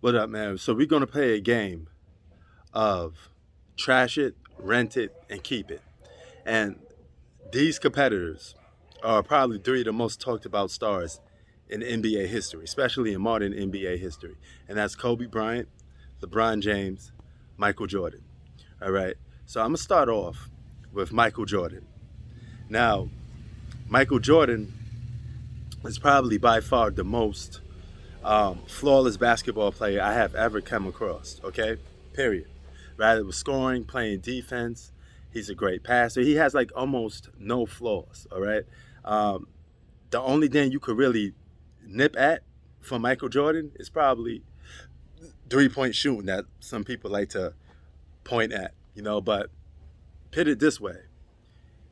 What up, man? So we're gonna play a game of trash it, rent it, and keep it. And these competitors are probably three of the most talked about stars in NBA history, especially in modern NBA history. And that's Kobe Bryant, LeBron James, Michael Jordan. All right. So I'm gonna start off with Michael Jordan. Now, Michael Jordan is probably by far the most flawless basketball player I have ever come across. Okay, period. Rather with scoring, playing defense, he's a great passer. He has like almost no flaws. All right. Um, the only thing you could really nip at from Michael Jordan is probably 3 point shooting that some people like to point at. But put it this way.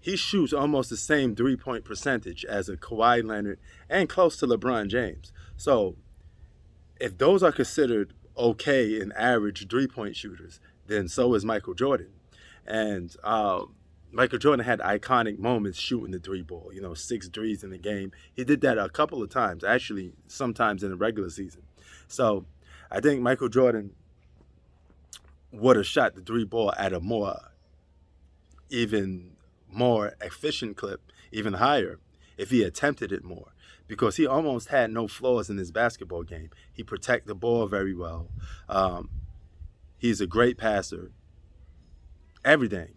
He shoots almost the same 3 point percentage as a Kawhi Leonard and close to LeBron James. So if those are considered okay and average 3 point shooters, then so is Michael Jordan. And Michael Jordan had iconic moments shooting the three ball, 6 threes in the game. He did that a couple of times, actually, sometimes in the regular season. So I think Michael Jordan would have shot the three ball at a even more efficient clip, even higher, if he attempted it more, because he almost had no flaws in his basketball game. He protected the ball very well. Um, he's a great passer. Everything,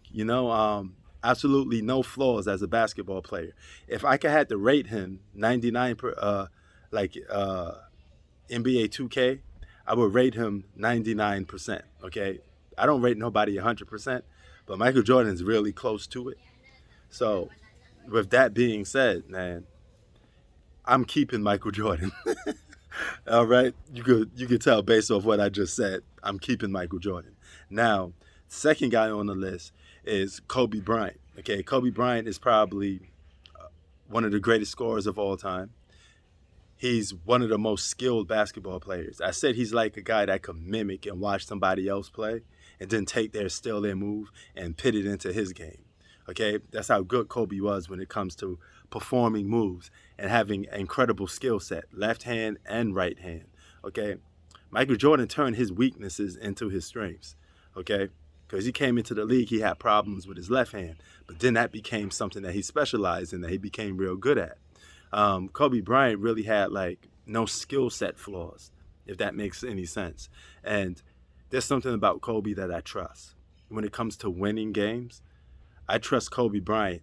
absolutely no flaws as a basketball player. If I could had to rate him 99 like NBA 2K, I would rate him 99%. Okay, I don't rate nobody 100%, but Michael Jordan's really close to it. So, with that being said, man, I'm keeping Michael Jordan. All right, you could tell based off what I just said. I'm keeping Michael Jordan. Now, second guy on the list is Kobe Bryant. Okay, Kobe Bryant is probably one of the greatest scorers of all time. He's one of the most skilled basketball players. I said he's like a guy that could mimic and watch somebody else play and then take their move and put it into his game. Okay, that's how good Kobe was when it comes to performing moves and having an incredible skill set, left hand and right hand. Okay, Michael Jordan turned his weaknesses into his strengths. Okay, because he came into the league, he had problems with his left hand, but then that became something that he specialized in, that he became real good at. Kobe Bryant really had like no skill set flaws, if that makes any sense. And there's something about Kobe that I trust. When it comes to winning games, I trust Kobe Bryant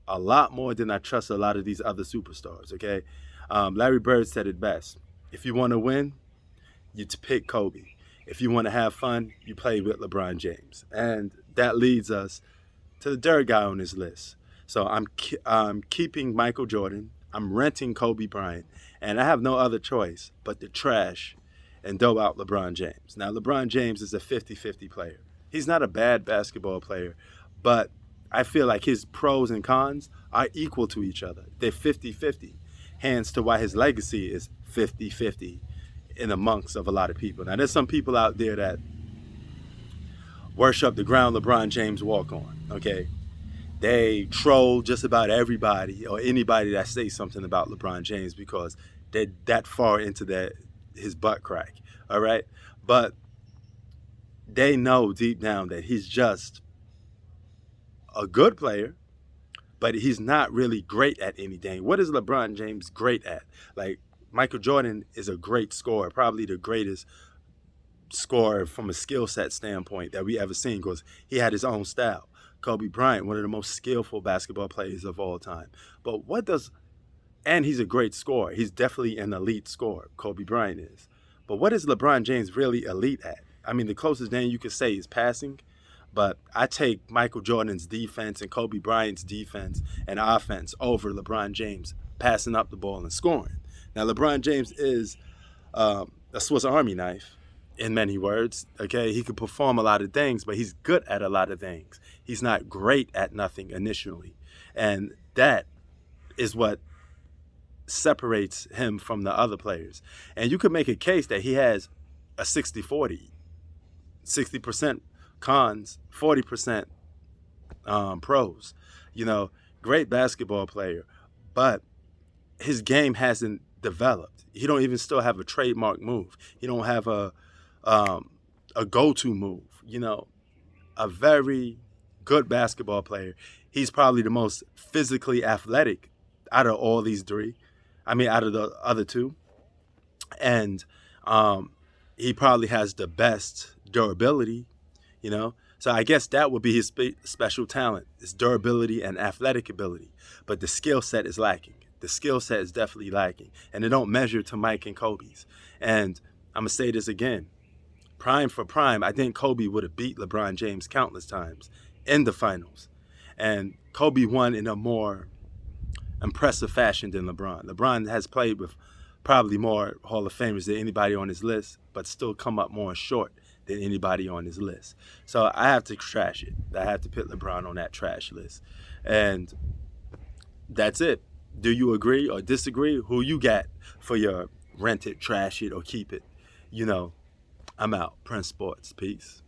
a lot more than I trust a lot of these other superstars. Okay, Larry Bird said it best: if you want to win, you pick Kobe. If you want to have fun, you play with LeBron James. And that leads us to the third guy on this list. So I'm keeping Michael Jordan. I'm renting Kobe Bryant. And I have no other choice but to trash and throw out LeBron James. Now, LeBron James is a 50-50 player. He's not a bad basketball player, but I feel like his pros and cons are equal to each other. They're 50-50. Hence to why his legacy is 50-50 in amongst of a lot of people. Now, there's some people out there that worship the ground LeBron James walk on, okay? They troll just about everybody or anybody that says something about LeBron James because they're that far into his butt crack, all right? But they know deep down that he's just a good player, but he's not really great at anything. What is LeBron James great at? Like, Michael Jordan is a great scorer, probably the greatest scorer from a skill set standpoint that we ever seen because he had his own style. Kobe Bryant, one of the most skillful basketball players of all time. But and he's a great scorer. He's definitely an elite scorer, Kobe Bryant is. But what is LeBron James really elite at? I mean, the closest thing you could say is passing, but I take Michael Jordan's defense and Kobe Bryant's defense and offense over LeBron James passing up the ball and scoring. Now, LeBron James is a Swiss Army knife in many words. Okay, he can perform a lot of things, but he's good at a lot of things. He's not great at nothing initially. And that is what separates him from the other players. And you could make a case that he has a 60-40, 60% cons, 40% pros. Great basketball player, but his game hasn't developed. He don't even still have a trademark move. He don't have um, a go-to move. A very good basketball player. He's probably the most physically athletic out of all these three. I mean, out of the other two. And he probably has the best durability, you know. So I guess that would be his special talent, his durability and athletic ability. But the skill set is lacking. The skill set is definitely lacking. And it don't measure to Mike and Kobe's. And I'm going to say this again. Prime for prime, I think Kobe would have beat LeBron James countless times in the finals. And Kobe won in a more impressive fashion than LeBron. LeBron has played with probably more Hall of Famers than anybody on his list, but still come up more short than anybody on his list. So I have to trash it. I have to put LeBron on that trash list. And that's it. Do you agree or disagree? Who you got for your rent it, trash it, or keep it? I'm out. Prince Sports. Peace.